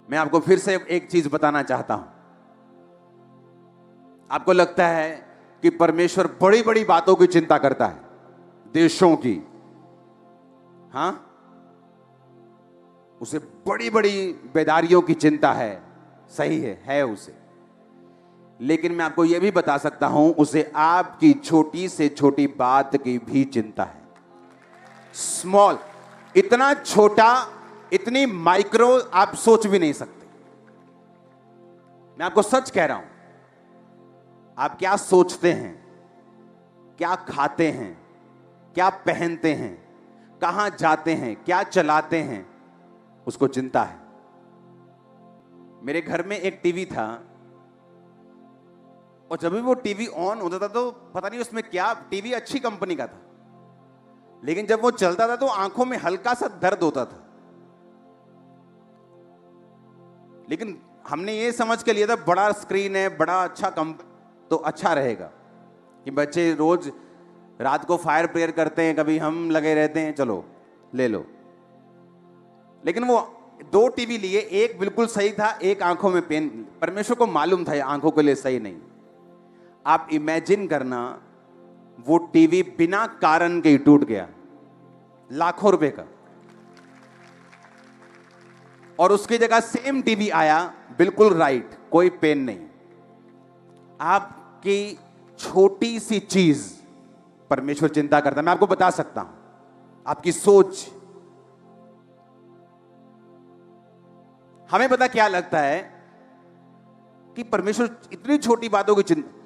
मैं आपको फिर से एक चीज बताना चाहता हूं। आपको लगता है कि परमेश्वर बड़ी बड़ी बातों की चिंता करता है, देशों की। हां, उसे बड़ी बड़ी बेदारियों की चिंता है, सही है उसे। लेकिन मैं आपको यह भी बता सकता हूं, उसे आपकी छोटी से छोटी बात की भी चिंता है। स्मॉल, इतना छोटा, इतनी माइक्रो आप सोच भी नहीं सकते। मैं आपको सच कह रहा हूं, आप क्या सोचते हैं, क्या खाते हैं, क्या पहनते हैं, कहां जाते हैं, क्या चलाते हैं, उसको चिंता है। मेरे घर में एक टीवी था, और जब भी वो टीवी ऑन होता था तो पता नहीं उसमें क्या, टीवी अच्छी कंपनी का था, लेकिन जब वो चलता था तो आंखों में हल्का सा दर्द होता था। लेकिन हमने ये समझ के लिया था बड़ा स्क्रीन है, बड़ा अच्छा तो अच्छा रहेगा, कि बच्चे रोज रात को फायर प्रेयर करते हैं, कभी हम लगे रहते हैं, चलो ले लो। लेकिन वो दो टीवी लिए, एक बिल्कुल सही था, एक आंखों में पेन। परमेश्वर को मालूम था ये आंखों के लिए सही नहीं। आप इमेजिन करना, वो टीवी बिना कारण के ही टूट गया, लाखों रुपए का, और उसकी जगह सेम टीवी आया, बिल्कुल राइट, कोई पेन नहीं। आपकी छोटी सी चीज परमेश्वर चिंता करता है। मैं आपको बता सकता हूं, आपकी सोच। हमें पता क्या लगता है कि परमेश्वर इतनी छोटी बातों की चिंता।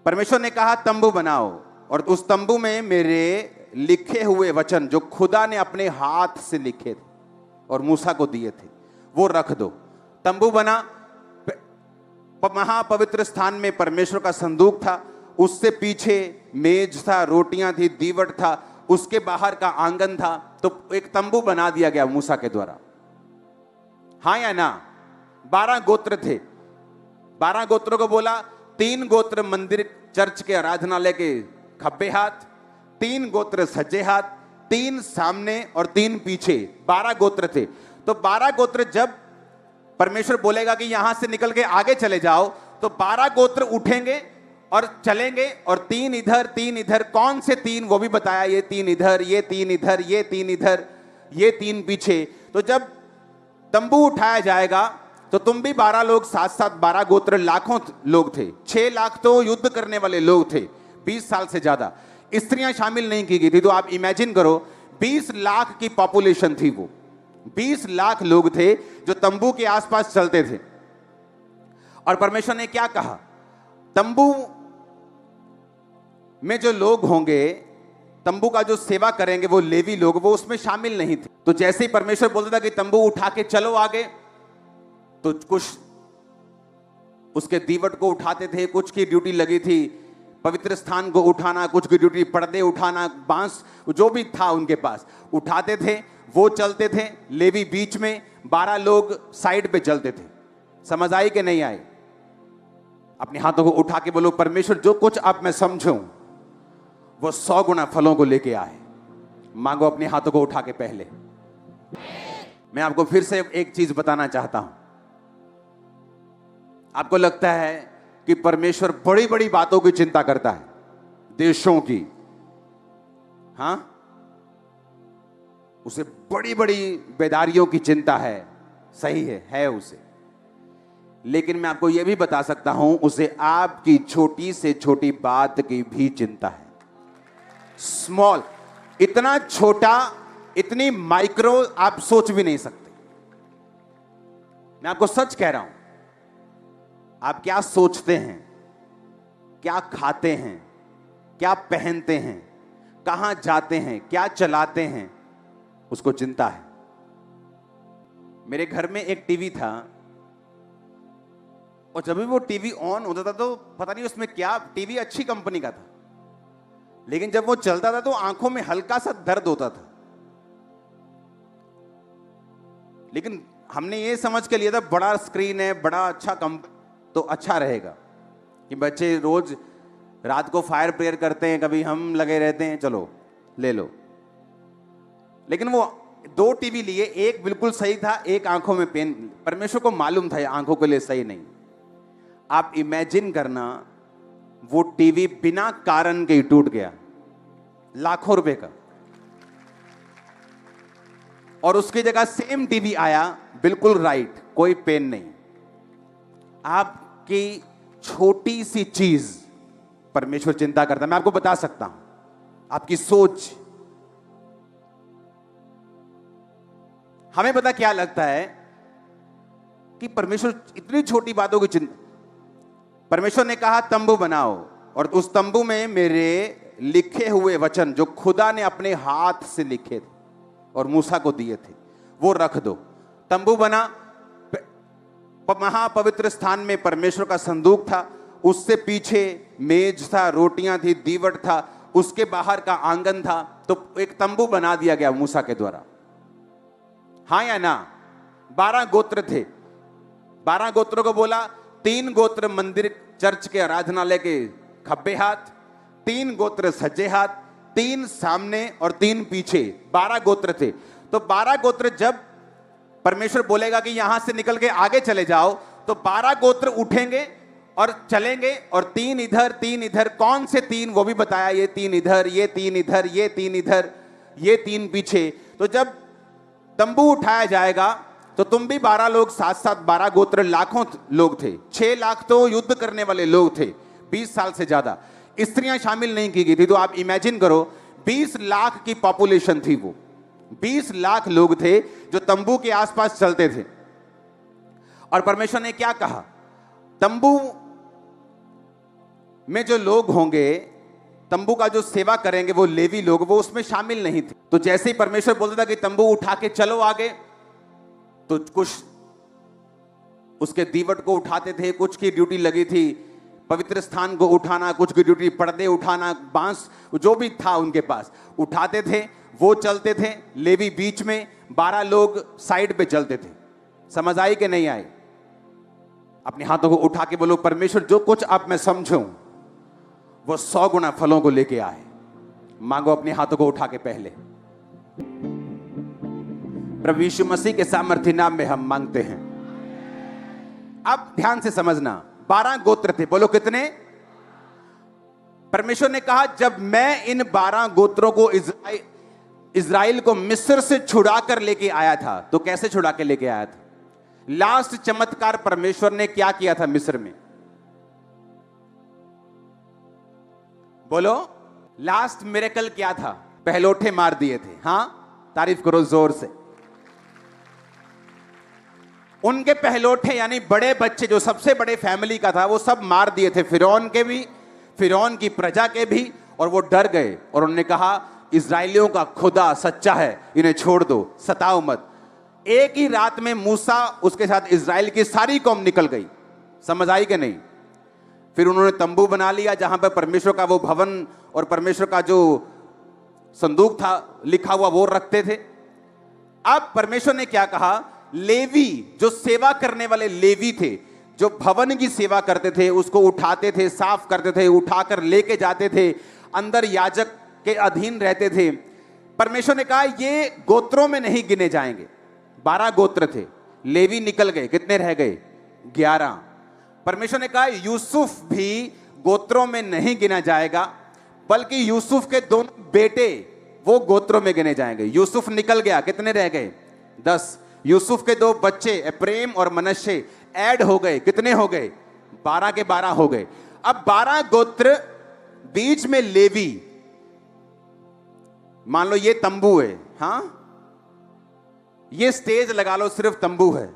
परमेश्वर ने कहा तंबू बनाओ, और उस तंबू में मेरे लिखे हुए वचन जो खुदा ने अपने हाथ से लिखे थे और मूसा को दिए थे, वो रख दो। तंबू बना, महापवित्र स्थान में परमेश्वर का संदूक था, उससे पीछे मेज था, रोटियां थी, दीवट था, उसके बाहर का आंगन था। तो एक तंबू बना दिया गया मूसा के द्वारा। हाँ या ना? 12 गोत्र थे, 12 गोत्रों को बोला, 3 गोत्र मंदिर चर्च के आराधनालय के खब्बे हाथ, 3 गोत्र सज्जे हाथ, 3 सामने और 3 पीछे, 12 गोत्र थे। तो 12 गोत्र जब परमेश्वर बोलेगा कि यहां से निकल के आगे चले जाओ, तो 12 गोत्र उठेंगे और चलेंगे, और 3 इधर 3 इधर। कौन से 3 वो भी बताया, ये 3 इधर, ये 3 इधर, ये 3 इधर, ये 3 पीछे। तो जब तंबू उठाया जाएगा तो तुम भी 12 लोग साथ साथ, 12 गोत्र, लाखों लोग थे। 6 लाख तो युद्ध करने वाले लोग थे, 20 साल से ज्यादा। स्त्रियां शामिल नहीं की गई थी। तो आप इमेजिन करो, 20 लाख की पॉपुलेशन थी, वो 20 लाख लोग थे जो तंबू के आसपास चलते थे। और परमेश्वर ने क्या कहा, तंबू में जो लोग होंगे, तंबू का जो सेवा करेंगे, वो लेवी लोग, वो उसमें शामिल नहीं थे। तो जैसे ही परमेश्वर बोलता था कि तंबू उठा के चलो आगे, तो कुछ उसके दीवट को उठाते थे, कुछ की ड्यूटी लगी थी पवित्र स्थान को उठाना, कुछ की ड्यूटी पर्दे उठाना, बांस जो भी था उनके पास उठाते थे, वो चलते थे। लेवी बीच में, 12 लोग साइड पे चलते थे। समझ आई कि नहीं आई? अपने हाथों को उठा के बोलो, परमेश्वर जो कुछ अब मैं समझूं वो 100 गुना फलों को लेके आए। मांगो अपने हाथों को उठा के पहले। मैं आपको फिर से एक चीज बताना चाहता हूं। आपको लगता है कि परमेश्वर बड़ी बड़ी बातों की चिंता करता है, देशों की। हां, उसे बड़ी बड़ी बेदारियों की चिंता है, सही है उसे। लेकिन मैं आपको यह भी बता सकता हूं, उसे आपकी छोटी से छोटी बात की भी चिंता है। स्मॉल, इतना छोटा, इतनी माइक्रो आप सोच भी नहीं सकते। मैं आपको सच कह रहा हूं, आप क्या सोचते हैं, क्या खाते हैं, क्या पहनते हैं, कहां जाते हैं, क्या चलाते हैं, उसको चिंता है। मेरे घर में एक टीवी था, और जब भी वो टीवी ऑन होता था तो पता नहीं उसमें क्या, टीवी अच्छी कंपनी का था, लेकिन जब वो चलता था तो आंखों में हल्का सा दर्द होता था। लेकिन हमने ये समझ के लिया था बड़ा स्क्रीन है, बड़ा अच्छा तो अच्छा रहेगा, कि बच्चे रोज रात को फायर प्रेयर करते हैं, कभी हम लगे रहते हैं, चलो ले लो। लेकिन वो दो टीवी लिए, एक बिल्कुल सही था, एक आंखों में पेन। परमेश्वर को मालूम था ये आंखों के लिए सही नहीं। आप इमेजिन करना, वो टीवी बिना कारण के ही टूट गया, लाखों रुपए का, और उसकी जगह सेम टीवी आया बिल्कुल राइट, कोई पेन नहीं। आपकी छोटी सी चीज परमेश्वर चिंता करता है। मैं आपको बता सकता हूं, आपकी सोच। हमें पता क्या लगता है कि परमेश्वर इतनी छोटी बातों की चिंता। परमेश्वर ने कहा तंबू बनाओ, और उस तंबू में मेरे लिखे हुए वचन जो खुदा ने अपने हाथ से लिखे थे और मूसा को दिए थे वो रख दो। तंबू बना, महापवित्र स्थान में परमेश्वर का संदूक था, उससे पीछे मेज था, रोटियां थी, दीवट था, उसके बाहर का आंगन था। तो एक तंबू बना दिया गया मूसा के द्वारा। हाँ या ना? 12 गोत्र थे। 12 गोत्रों को बोला, 3 गोत्र मंदिर चर्च के आराधनालय के खब्बे हाथ, 3 गोत्र सज्जे हाथ, 3 सामने और 3 पीछे। 12 गोत्र थे। तो 12 गोत्र जब परमेश्वर बोलेगा कि यहां से निकल के आगे चले जाओ, तो 12 गोत्र उठेंगे और चलेंगे, और 3 इधर 3 इधर। कौन से 3 वो भी बताया, ये 3 इधर, ये 3 इधर, ये 3 इधर, ये 3 पीछे। तो जब तंबू उठाया जाएगा तो तुम भी 12 लोग साथ साथ, 12 गोत्र, लाखों लोग थे। 6 लाख तो युद्ध करने वाले लोग थे, 20 साल से ज्यादा। स्त्रियां शामिल नहीं की गई थी। तो आप इमेजिन करो, 20 लाख की पॉपुलेशन थी वो। 20 लाख लोग थे जो तंबू के आसपास चलते थे। और परमेश्वर ने क्या कहा, तंबू में जो लोग होंगे, तंबू का जो सेवा करेंगे वो लेवी लोग, वो उसमें शामिल नहीं थे। तो जैसे ही परमेश्वर बोलता था कि तंबू उठा के चलो आगे, तो कुछ उसके दीवट को उठाते थे, कुछ की ड्यूटी लगी थी पवित्र स्थान को उठाना, कुछ की ड्यूटी पर्दे उठाना, बांस जो भी था उनके पास उठाते थे, वो चलते थे। लेवी बीच में, 12 लोग साइड पे चलते थे। समझ आई कि नहीं आई? अपने हाथों को उठा के बोलो, परमेश्वर जो कुछ अब मैं समझूं वो 100 गुना फलों को लेके आए। मांगो अपने हाथों को उठा के पहले। प्रभु यीशु मसीह के सामर्थ्य नाम में हम मांगते हैं। अब ध्यान से समझना, 12 गोत्र थे। बोलो कितने? परमेश्वर ने कहा जब मैं इन 12 गोत्रों को इज़राइल को मिस्र से छुड़ा कर लेके आया था, तो कैसे छुड़ा के लेके आया था? लास्ट चमत्कार परमेश्वर ने क्या किया था मिस्र में? बोलो, लास्ट मिरेकल क्या था? पहलोठे मार दिए थे। हां, तारीफ करो जोर से। उनके पहलोठे यानी बड़े बच्चे, जो सबसे बड़े फैमिली का था, वो सब मार दिए थे। फिरौन के भी, फिरौन की प्रजा के भी। और वो डर गए और उन्होंने कहा इजराइलियों का खुदा सच्चा है, इन्हें छोड़ दो, सताओ मत। एक ही रात में मूसा, उसके साथ इजराइल की सारी कौम निकल गई। समझ आई कि नहीं? फिर उन्होंने तंबू बना लिया जहां पर परमेश्वर का वो भवन और परमेश्वर का जो संदूक था लिखा हुआ वो रखते थे। अब परमेश्वर ने क्या कहा, लेवी, जो सेवा करने वाले लेवी थे, जो भवन की सेवा करते थे, उसको उठाते थे, साफ करते थे, उठाकर लेके जाते थे, अंदर याजक के अधीन रहते थे। परमेश्वर ने कहा ये गोत्रों में नहीं गिने जाएंगे। 12 गोत्र थे, लेवी निकल गए, कितने रह गए? 11। परमेश्वर ने कहा यूसुफ भी गोत्रों में नहीं गिना जाएगा, बल्कि यूसुफ के दोनों बेटे वो गोत्रों में गिने जाएंगे। यूसुफ निकल गया, कितने रह गए? 10। यूसुफ के 2 बच्चे एप्रेम और मनश्शे ऐड हो गए, कितने हो गए? 12 के 12 हो गए। अब 12 गोत्र, बीच में लेवी। मान लो ये तंबू है, हां, ये स्टेज लगा लो, सिर्फ तंबू है।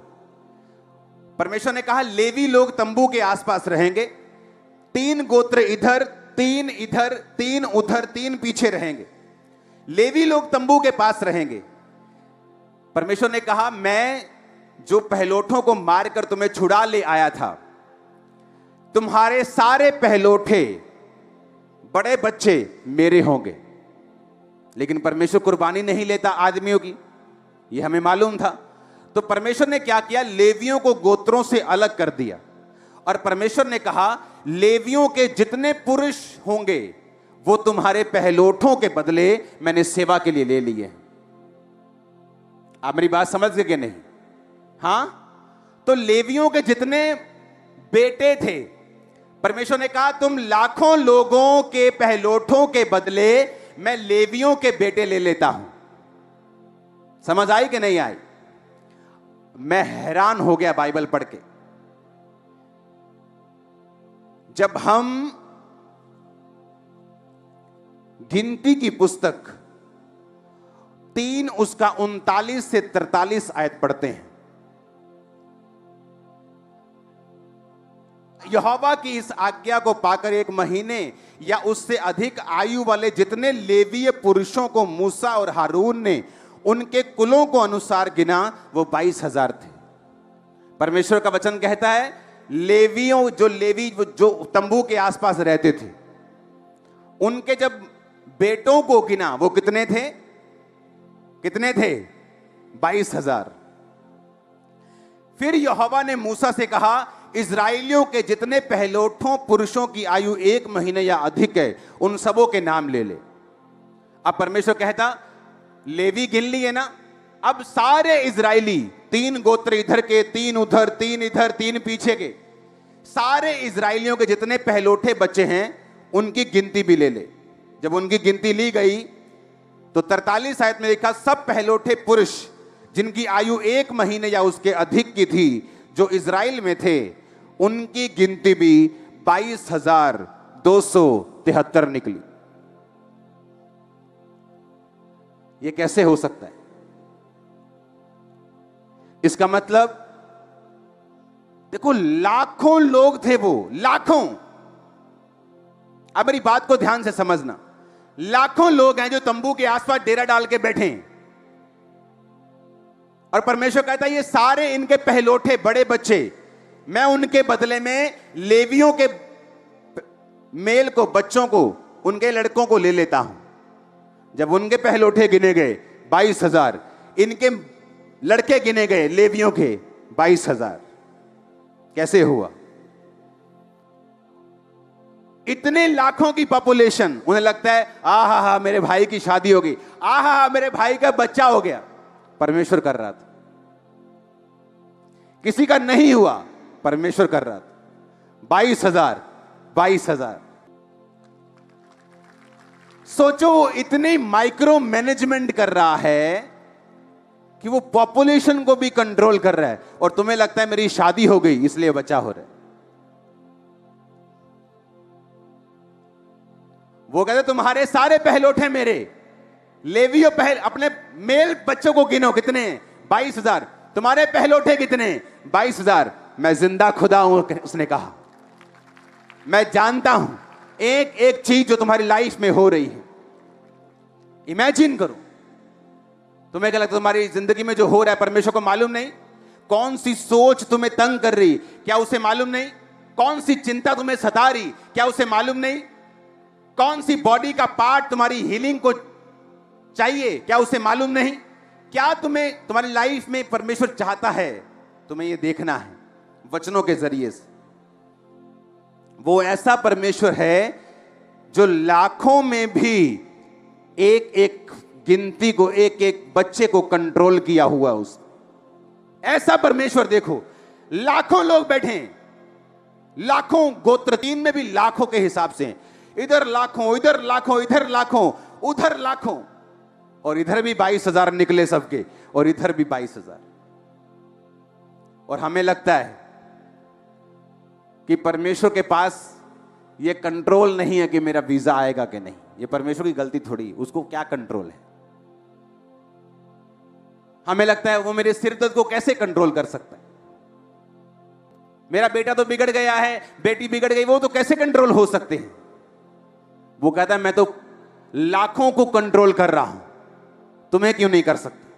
परमेश्वर ने कहा लेवी लोग तंबू के आसपास रहेंगे। 3 गोत्र इधर, 3 इधर, 3 उधर, 3 पीछे रहेंगे। लेवी लोग तंबू के पास रहेंगे। परमेश्वर ने कहा मैं जो पहलोठों को मारकर तुम्हें छुड़ा ले आया था, तुम्हारे सारे पहलोठे, बड़े बच्चे मेरे होंगे। लेकिन परमेश्वर कुर्बानी नहीं लेता आदमियों की, यह हमें मालूम था। तो परमेश्वर ने क्या किया, लेवियों को गोत्रों से अलग कर दिया। और परमेश्वर ने कहा लेवियों के जितने पुरुष होंगे वो तुम्हारे पहलोठों के बदले मैंने सेवा के लिए ले लिए। आप मेरी बात समझ गए कि नहीं? हां, तो लेवियों के जितने बेटे थे, परमेश्वर ने कहा तुम लाखों लोगों के पहलोठों के बदले मैं लेवियों के बेटे ले लेता हूं। समझ आई कि नहीं आई? मैं हैरान हो गया बाइबल पढ़ के। जब हम गिनती की पुस्तक 3 उसका 39 से 43 आयत पढ़ते हैं, यहोवा की इस आज्ञा को पाकर 1 महीने या उससे अधिक आयु वाले जितने लेवीय पुरुषों को मूसा और हारून ने उनके कुलों को अनुसार गिना, वो 22,000 थे। परमेश्वर का वचन कहता है लेवियों, जो लेवी जो तंबू के आसपास रहते थे, उनके जब बेटों को गिना, वो कितने थे? कितने थे? 22,000। फिर यहोवा ने मूसा से कहा इस्राएलियों के जितने पहलोठों पुरुषों की आयु 1 महीने या अधिक है, उन सबों के नाम ले ले। अब परमेश्वर कहता लेवी गिन लिए ना, अब सारे इजरायली, 3 गोत्र इधर के, 3 उधर, 3 इधर, 3 पीछे के, सारे इजरायलियों के जितने पहलोठे बच्चे हैं उनकी गिनती भी ले ले। जब उनकी गिनती ली गई तो 43 आयत में लिखा सब पहलोठे पुरुष जिनकी आयु 1 महीने या उसके अधिक की थी, जो इजराइल में थे, उनकी गिनती भी 22,273 निकली। ये कैसे हो सकता है? इसका मतलब देखो, लाखों लोग थे वो, लाखों। अब मेरी बात को ध्यान से समझना, लाखों लोग हैं जो तंबू के आसपास डेरा डाल के बैठे हैं, और परमेश्वर कहता है ये सारे इनके पहलोठे बड़े बच्चे मैं उनके बदले में लेवियों के मेल को, बच्चों को, उनके लड़कों को ले लेता हूं। जब उनके पहलोठे गिने गए 22,000, इनके लड़के गिने गए लेवियों के 22,000। कैसे हुआ? इतने लाखों की पॉपुलेशन, उन्हें लगता है आहा हा मेरे भाई की शादी हो गई, आहा हा मेरे भाई का बच्चा हो गया। परमेश्वर कर रहा था। किसी का नहीं हुआ, परमेश्वर कर रहा था। 22,000, 22,000। सोचो, वो इतने माइक्रो मैनेजमेंट कर रहा है कि वो पॉपुलेशन को भी कंट्रोल कर रहा है, और तुम्हें लगता है मेरी शादी हो गई इसलिए बच्चा हो रहा है। वो कहते तुम्हारे सारे पहलोठे मेरे, लेवियो अपने मेल बच्चों को गिनो, कितने? 22,000। तुम्हारे पहलोठे कितने? 22,000। मैं जिंदा खुदा हूं, उसने कहा। मैं जानता हूं एक एक चीज जो तुम्हारी लाइफ में हो रही है। इमेजिन करो, तुम्हें क्या लगता है तुम्हारी जिंदगी में जो हो रहा है परमेश्वर को मालूम नहीं? कौन सी सोच तुम्हें तंग कर रही, क्या उसे मालूम नहीं? कौन सी चिंता तुम्हें सता रही, क्या उसे मालूम नहीं? कौन सी बॉडी का पार्ट तुम्हारी हीलिंग को चाहिए, क्या उसे मालूम नहीं? क्या तुम्हें तुम्हारी लाइफ में परमेश्वर चाहता है? तुम्हें यह देखना है वचनों के जरिए से। वो ऐसा परमेश्वर है जो लाखों में भी एक एक गिनती को, एक एक बच्चे को कंट्रोल किया हुआ उस ऐसा परमेश्वर। देखो, लाखों लोग बैठे हैं, लाखों गोत्र, 3 में भी लाखों के हिसाब से, इधर लाखों, इधर लाखों, इधर लाखों, उधर लाखों, और इधर भी 22,000 निकले सबके, और इधर भी 22,000। और हमें लगता है कि परमेश्वर के पास यह कंट्रोल नहीं है कि मेरा वीजा आएगा कि नहीं। यह परमेश्वर की गलती थोड़ी, उसको क्या कंट्रोल है? हमें लगता है वो मेरे सिर दर्द को कैसे कंट्रोल कर सकता है? मेरा बेटा तो बिगड़ गया है, बेटी बिगड़ गई, वो तो कैसे कंट्रोल हो सकते हैं? वो कहता है मैं तो लाखों को कंट्रोल कर रहा हूं, तुम्हें क्यों नहीं कर सकता?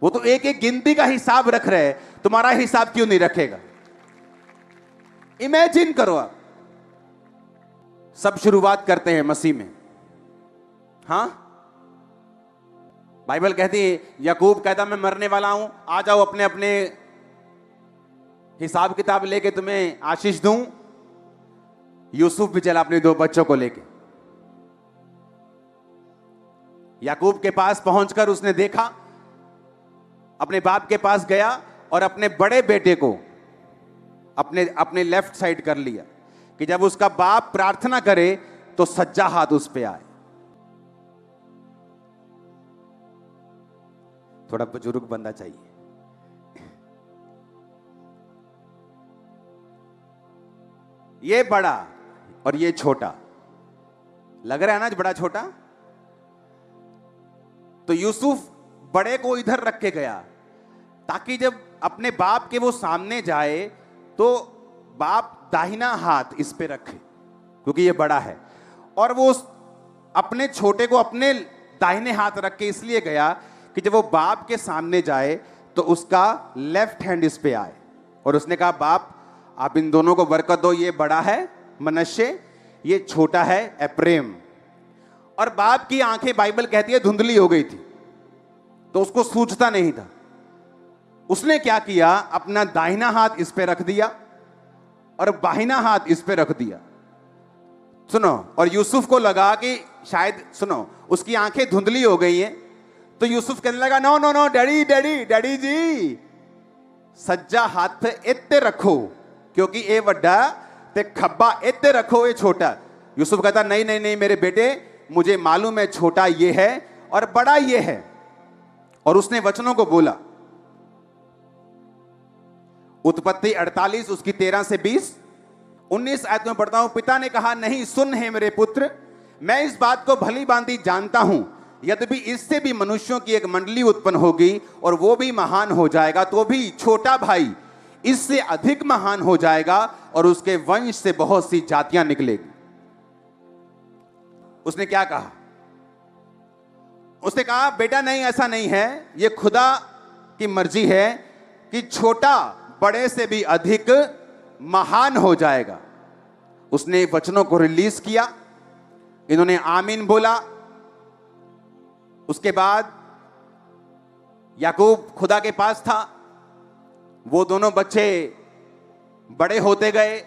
वो तो एक एक गिनती का हिसाब रख रहे हैं, तुम्हारा हिसाब क्यों नहीं रखेगा? इमेजिन करो आप। सब शुरुआत करते हैं मसीह में। हां, बाइबल कहती है, याकूब कहता मैं मरने वाला हूं, आ जाओ अपने अपने हिसाब किताब लेके तुम्हें आशीष दूं। यूसुफ भी चला अपने 2 बच्चों को लेके। याकूब के पास पहुंचकर उसने देखा अपने बाप के पास गया और अपने बड़े बेटे को अपने अपने लेफ्ट साइड कर लिया कि जब उसका बाप प्रार्थना करे तो सज्जा हाथ उस पे आए। थोड़ा बुजुर्ग बंदा चाहिए। ये बड़ा और ये छोटा लग रहा है ना, बड़ा छोटा। तो यूसुफ बड़े को इधर रख के गया ताकि जब अपने बाप के वो सामने जाए तो बाप दाहिना हाथ इस पे रखे, क्योंकि ये बड़ा है। और वो अपने छोटे को अपने दाहिने हाथ रख के इसलिए गया कि जब वो बाप के सामने जाए तो उसका लेफ्ट हैंड इस पे आए। और उसने कहा, बाप आप इन दोनों को बरकत दो, ये बड़ा है मनश्शे, ये छोटा है एप्रेम। और बाप की आंखें बाइबल कहती है धुंधली हो गई थी, तो उसको सूझता नहीं था। उसने क्या किया, अपना दाहिना हाथ इस पे रख दिया और बाहिना हाथ इस पे रख दिया। सुनो, और यूसुफ को लगा कि शायद, सुनो, उसकी आंखें धुंधली हो गई हैं, तो यूसुफ कहने लगा, no no no daddy daddy daddy जी, सज्जा हाथ इत्ते रखो, क्योंकि ये वड्डा ते खब्बा इत्ते रखो, ये छोटा। यूसुफ कहता, नहीं नहीं नहीं मेरे बेटे, मुझे मालूम है छोटा ये है और बड़ा ये है। और उसने वचनों को बोला। उत्पत्ति 48 उसकी 13 से 20, 19 आयत में पढ़ता हूं। पिता ने कहा, नहीं सुन है मेरे पुत्र, मैं इस बात को भली भांति जानता हूं, यद्यपि इससे भी मनुष्यों की एक मंडली उत्पन्न होगी और वो भी महान हो जाएगा, तो भी छोटा भाई इससे अधिक महान हो जाएगा और उसके वंश से बहुत सी जातियां निकलेगी। उसने क्या कहा? उसने कहा, बेटा नहीं, ऐसा नहीं है, ये खुदा की मर्जी है कि छोटा बड़े से भी अधिक महान हो जाएगा। उसने वचनों को रिलीज किया, इन्होंने आमीन बोला। उसके बाद याकूब खुदा के पास था, वो दोनों बच्चे बड़े होते गए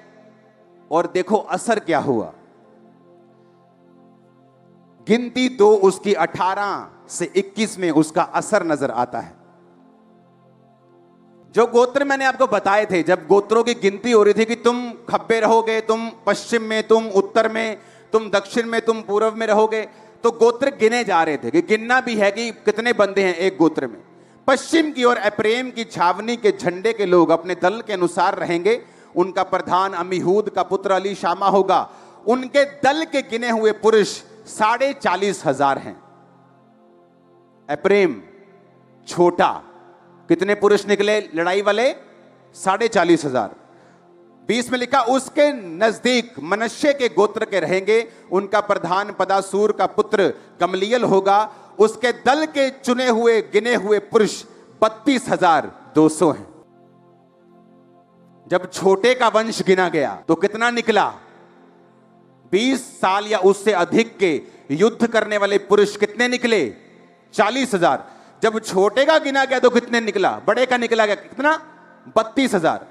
और देखो असर क्या हुआ। गिनती 2 उसकी 18 से 21 में उसका असर नजर आता है। जो गोत्र मैंने आपको बताए थे, जब गोत्रों की गिनती हो रही थी कि तुम खब्बे रहोगे, तुम पश्चिम में, तुम उत्तर में, तुम दक्षिण में, तुम पूर्व में रहोगे, तो गोत्र गिने जा रहे थे कि गिनना भी है कि कितने बंदे हैं एक गोत्र में। पश्चिम की ओर एप्रेम की छावनी के झंडे के लोग अपने दल के अनुसार रहेंगे। उनका प्रधान अमीहूद का पुत्र अली शामा होगा। उनके दल के गिने हुए पुरुष 40,500 हैं। एप्रेम छोटा, कितने पुरुष निकले लड़ाई वाले? 40,500। 20 में लिखा, उसके नजदीक मनश्शे के गोत्र के रहेंगे। उनका प्रधान पदासूर का पुत्र गमलीएल होगा। उसके दल के चुने हुए गिने हुए पुरुष 32,200 हैं। जब छोटे का वंश गिना गया तो कितना निकला? 20 साल या उससे अधिक के युद्ध करने वाले पुरुष कितने निकले? 40,000। जब छोटे का गिना गया तो कितने निकला? बड़े का निकला गया कितना? 32,000।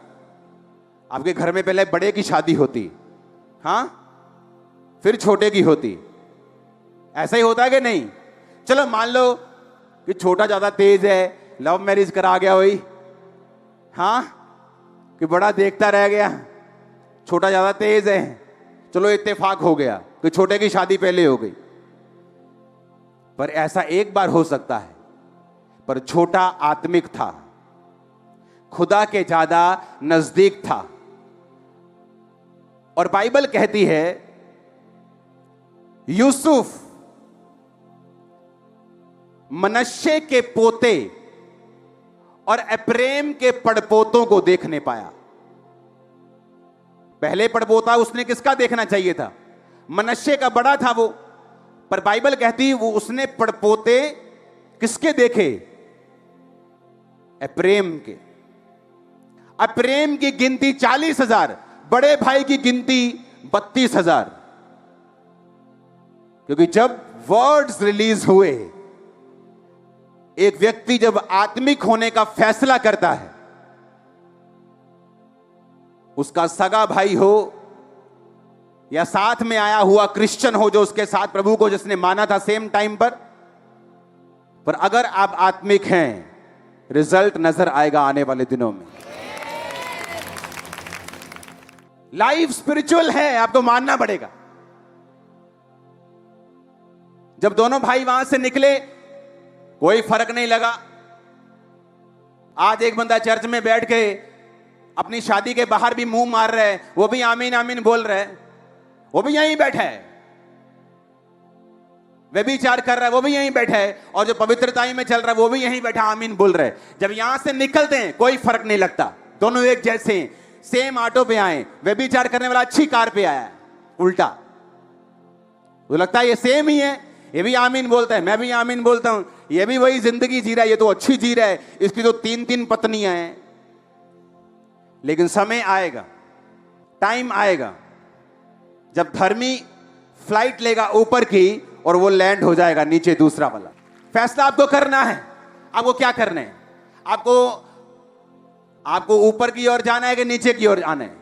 आपके घर में पहले बड़े की शादी होती, हाँ, फिर छोटे की होती। ऐसा ही होता है कि नहीं? चलो मान लो कि छोटा ज्यादा तेज है, लव मैरिज करा गया वही, हाँ, कि बड़ा देखता रह गया, छोटा ज्यादा तेज है, चलो इत्तेफाक हो गया कि छोटे की शादी पहले हो गई। पर ऐसा एक बार हो सकता है, पर छोटा आत्मिक था, खुदा के ज्यादा नजदीक था। और बाइबल कहती है यूसुफ मनश्शे के पोते और एप्रेम के पड़पोतों को देखने पाया। पहले पड़पोता उसने किसका देखना चाहिए था? मनश्शे का बड़ा था वो, पर बाइबल कहती वो उसने पड़पोते किसके देखे? एप्रेम के। एप्रेम की गिनती 40,000, बड़े भाई की गिनती 32,000। क्योंकि जब वर्ड्स रिलीज हुए, एक व्यक्ति जब आत्मिक होने का फैसला करता है, उसका सगा भाई हो या साथ में आया हुआ क्रिश्चियन हो जो उसके साथ प्रभु को जिसने माना था सेम टाइम पर अगर आप आत्मिक हैं रिजल्ट नजर आएगा आने वाले दिनों में। लाइफ स्पिरिचुअल है, आपको मानना पड़ेगा। जब दोनों भाई वहां से निकले कोई फर्क नहीं लगा। आज एक बंदा चर्च में बैठ के अपनी शादी के बाहर भी मुंह मार रहा है, वो भी आमीन आमीन बोल रहा है, वो भी यहीं बैठा है। व्यभिचार कर रहा है, वो भी यहीं बैठा है। और जो पवित्रताई में चल रहा है, वो भी यहीं बैठा आमीन बोल रहा है। जब यहां से निकलते हैं कोई फर्क नहीं लगता, दोनों एक जैसे हैं। सेम ऑटो पे आए, व्यभिचार करने वाला अच्छी कार पे आया है, उल्टा तो लगता है ये सेम ही है। ये भी आमीन बोलता है, मैं भी आमीन बोलता हूं, ये भी वही जिंदगी जी रहा है, ये तो अच्छी जी रहा है, इसकी तो 3-3 पत्नियां हैं। लेकिन समय आएगा, टाइम आएगा जब धर्मी फ्लाइट लेगा ऊपर की और वो लैंड हो जाएगा नीचे दूसरा वाला। फैसला आपको करना है। आपको क्या करना है? आपको ऊपर की ओर जाना है कि नीचे की ओर जाना है?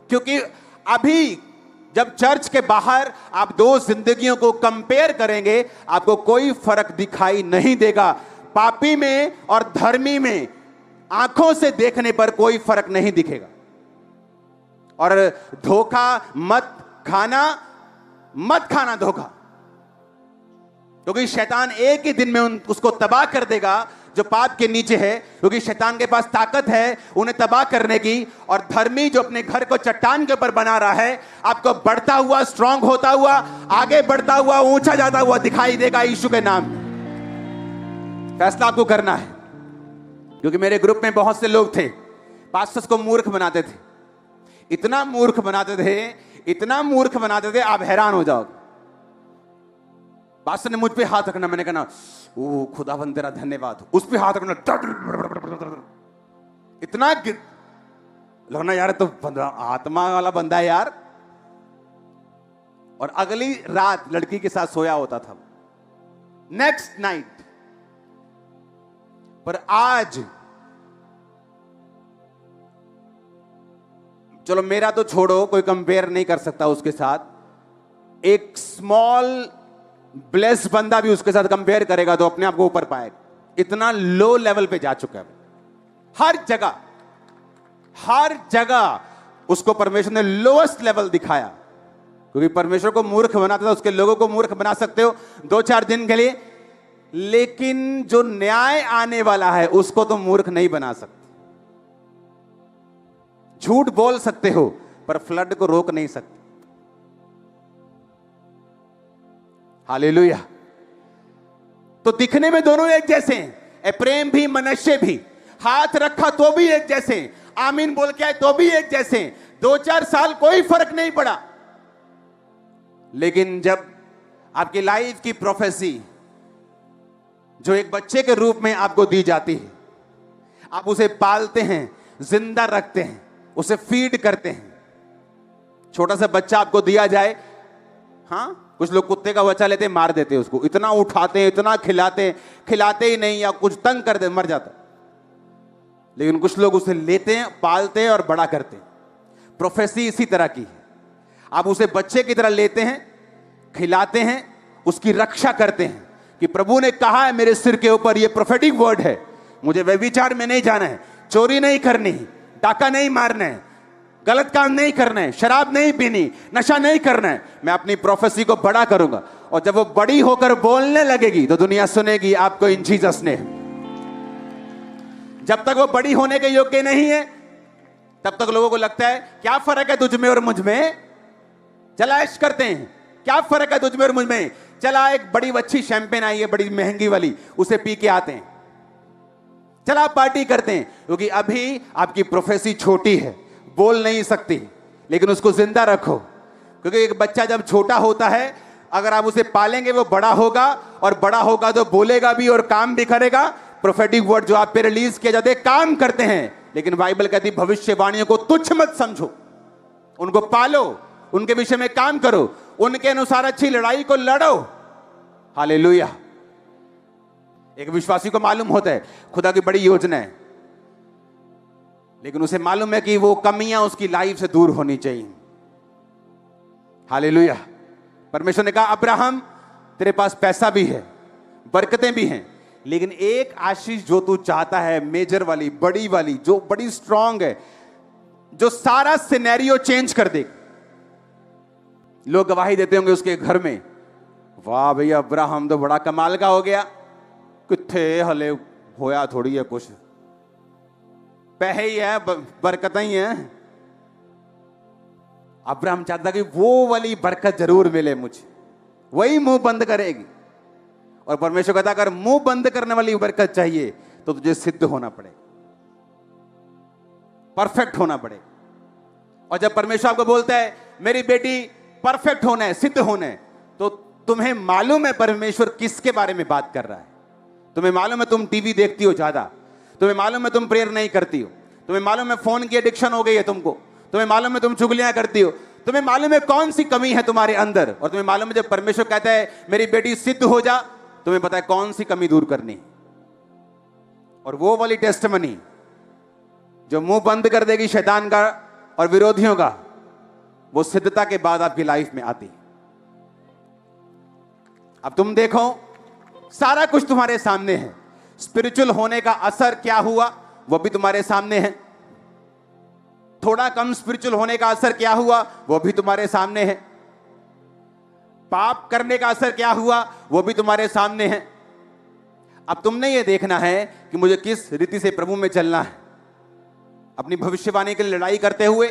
क्योंकि अभी जब चर्च के बाहर आप दो जिंदगियों को कंपेयर करेंगे, आपको कोई फर्क दिखाई नहीं देगा। पापी में और धर्मी में आंखों से देखने पर कोई फर्क नहीं दिखेगा। और धोखा मत खाना धोखा, क्योंकि शैतान एक ही दिन में उसको तबाह कर देगा जो पाप के नीचे है, क्योंकि शैतान के पास ताकत है उन्हें तबाह करने की। और धर्मी जो अपने घर को चट्टान के ऊपर बना रहा है, आपको बढ़ता हुआ, स्ट्रांग होता हुआ, आगे बढ़ता हुआ, ऊंचा जाता हुआ दिखाई देगा यीशु के नाम में। फैसला आपको करना है। क्योंकि मेरे ग्रुप में बहुत से लोग थे, पास्टर्स को मूर्ख बनाते थे, इतना मूर्ख बनाते थे आप हैरान हो जाओगे। पास्टर ने मुझ पे हाथ रखना, मैंने कहा ओ खुदावंद तेरा धन्यवाद, उस पे हाथ रखना, इतना लगना यार तो आत्मा वाला बंदा है यार। और अगली रात लड़की के साथ सोया होता था, नेक्स्ट नाइट। पर आज चलो मेरा तो छोड़ो, कोई कंपेयर नहीं कर सकता उसके साथ। एक स्मॉल ब्लेस बंदा भी उसके साथ कंपेयर करेगा तो अपने आप को ऊपर पाएगा। इतना लो लेवल पे जा चुका है। हर जगह उसको परमेश्वर ने लोएस्ट लेवल दिखाया। क्योंकि परमेश्वर को मूर्ख बनाता था, उसके लोगों को मूर्ख बना सकते हो 2-4 दिन के लिए, लेकिन जो न्याय आने वाला है उसको तो मूर्ख नहीं बना सकते। झूठ बोल सकते हो पर फ्लड को रोक नहीं सकते। हालेलुया। तो दिखने में दोनों एक जैसे हैं, एप्रेम भी मनश्शे भी। हाथ रखा तो भी एक जैसे, आमीन बोल के आए तो भी एक जैसे। 2-4 साल कोई फर्क नहीं पड़ा। लेकिन जब आपकी लाइफ की प्रोफेसी जो एक बच्चे के रूप में आपको दी जाती है, आप उसे पालते हैं, जिंदा रखते हैं, उसे फीड करते हैं। छोटा सा बच्चा आपको दिया जाए, हाँ कुछ लोग कुत्ते का बच्चा लेते मार देते हैं उसको, इतना उठाते हैं, इतना खिलाते ही नहीं, या कुछ तंग कर दे मर जाता। लेकिन कुछ लोग उसे लेते हैं, पालते हैं और बड़ा करते हैं। प्रोफेसी इसी तरह की है। आप उसे बच्चे की तरह लेते हैं, खिलाते हैं, उसकी रक्षा करते हैं कि प्रभु ने कहा है मेरे सिर के ऊपर, ये प्रोफेटिक वर्ड है, मुझे व्यभिचार में नहीं जाना है, चोरी नहीं करनी, डाका नहीं मारना है, गलत काम नहीं करना है, शराब नहीं पीनी, नशा नहीं करना है। मैं अपनी प्रोफेसी को बड़ा करूंगा। और जब वो बड़ी होकर बोलने लगेगी तो दुनिया सुनेगी आपको इन जीसस ने। जब तक वो बड़ी होने के योग्य नहीं है, तब तक लोगों को लगता है क्या फर्क है तुझ में और मुझ में, चला ऐश करते हैं, क्या फर्क है तुझ में और मुझ में, चला एक बड़ी अच्छी शैंपेन आई है बड़ी महंगी वाली, उसे पी के आते हैं, चला पार्टी करते हैं। क्योंकि अभी आपकी प्रोफेसी छोटी है, बोल नहीं सकती, लेकिन उसको जिंदा रखो। क्योंकि एक बच्चा जब छोटा होता है, अगर आप उसे पालेंगे वो बड़ा होगा, और बड़ा होगा तो बोलेगा भी और काम भी करेगा। प्रोफेटिक वर्ड जो आप पे रिलीज किया जाते हैं काम करते हैं, लेकिन बाइबल कहती भविष्यवाणियों को तुच्छ मत समझो, उनको पालो, उनके विषय में काम करो, उनके अनुसार अच्छी लड़ाई को लड़ो। हालेलुया। एक विश्वासी को मालूम होता है खुदा की बड़ी योजना है, लेकिन उसे मालूम है कि वो कमियां उसकी लाइफ से दूर होनी चाहिए। हालेलुया। परमेश्वर ने कहा अब्राहम तेरे पास पैसा भी है, बरकतें भी हैं, लेकिन एक आशीष जो तू चाहता है, मेजर वाली, बड़ी वाली, जो बड़ी स्ट्रांग है, जो सारा सिनेरियो चेंज कर दे। लोग गवाही देते होंगे उसके घर में, वाह भैया अब्राहम तो बड़ा कमाल का हो गया, किथे हले होया थोड़ी है कुछ, पैसे ही है, बरकत ही है। अब्राहम चाहता कि वो वाली बरकत जरूर मिले मुझे, वही मुंह बंद करेगी। और परमेश्वर कहता अगर मुंह बंद करने वाली बरकत चाहिए तो तुझे सिद्ध होना पड़े, परफेक्ट होना पड़े। और जब परमेश्वर आपको बोलता है मेरी बेटी परफेक्ट होना है, सिद्ध होना है, तो तुम्हें मालूम है परमेश्वर किसके बारे में बात कर रहा है। तुम्हें मालूम है तुम टीवी देखती हो ज्यादा, तुम्हें मालूम है तुम प्रेयर नहीं करती हो, तुम्हें मालूम है फोन की एडिक्शन हो गई है तुमको, तुम्हें मालूम है तुम चुगलियां करती हो, तुम्हें मालूम है कौन सी कमी है तुम्हारे अंदर, और तुम्हें मालूम है जब परमेश्वर कहता है मेरी बेटी सिद्ध हो जा, तुम्हें पता है कौन सी कमी दूर करनी। और वो वाली टेस्टमनी जो मुंह बंद कर देगी शैतान का और विरोधियों का, वो सिद्धता के बाद आपकी लाइफ में आती। अब तुम देखो सारा कुछ तुम्हारे सामने है, स्पिरिचुअल होने का असर क्या हुआ वो भी तुम्हारे सामने है, थोड़ा कम स्पिरिचुअल होने का असर क्या हुआ वो भी तुम्हारे सामने है, पाप करने का असर क्या हुआ वो भी तुम्हारे सामने है। अब तुमने ये देखना है कि मुझे किस रीति से प्रभु में चलना है, अपनी भविष्यवाणी के लिए लड़ाई करते हुए,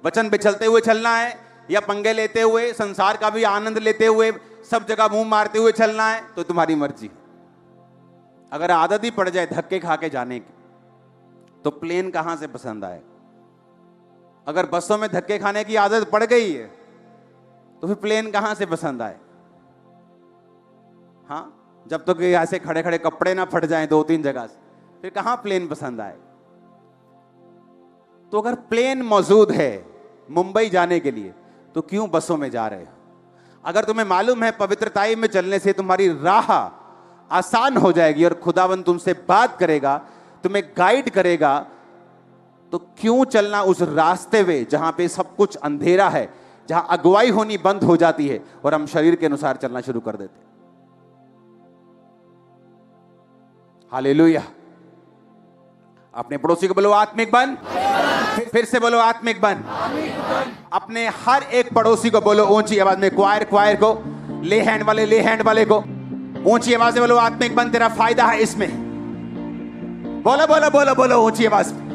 वचन पे चलते हुए चलना है, या पंगे लेते हुए, संसार का भी आनंद लेते हुए, सब जगह मुंह मारते हुए चलना है, तो तुम्हारी मर्जी। अगर आदत ही पड़ जाए धक्के खा के जाने की, तो प्लेन कहां से पसंद आए। अगर बसों में धक्के खाने की आदत पड़ गई है तो फिर प्लेन कहां से पसंद आए। हाँ, जब तक ऐसे खड़े खड़े कपड़े ना फट जाएं 2-3 जगह से, फिर कहां प्लेन पसंद आए। तो अगर प्लेन मौजूद है मुंबई जाने के लिए, तो क्यों बसों में जा रहे हो। अगर तुम्हें मालूम है पवित्रताई में चलने से तुम्हारी राह आसान हो जाएगी और खुदावंद तुमसे बात करेगा, तुम्हें गाइड करेगा, तो क्यों चलना उस रास्ते में जहां पे सब कुछ अंधेरा है, जहां अगुवाई होनी बंद हो जाती है और हम शरीर के अनुसार चलना शुरू कर देते। हालेलुया। अपने पड़ोसी को बोलो आत्मिक बन, फिर से बोलो आत्मिक बन। अपने हर एक पड़ोसी को बोलो ऊंची आवाज में, क्वायर को, ले हैंड वाले को ऊंची आवाज में बोलो आत्मिक बन, तेरा फायदा है इसमें। बोलो बोलो बोलो बोलो ऊंची आवाज में।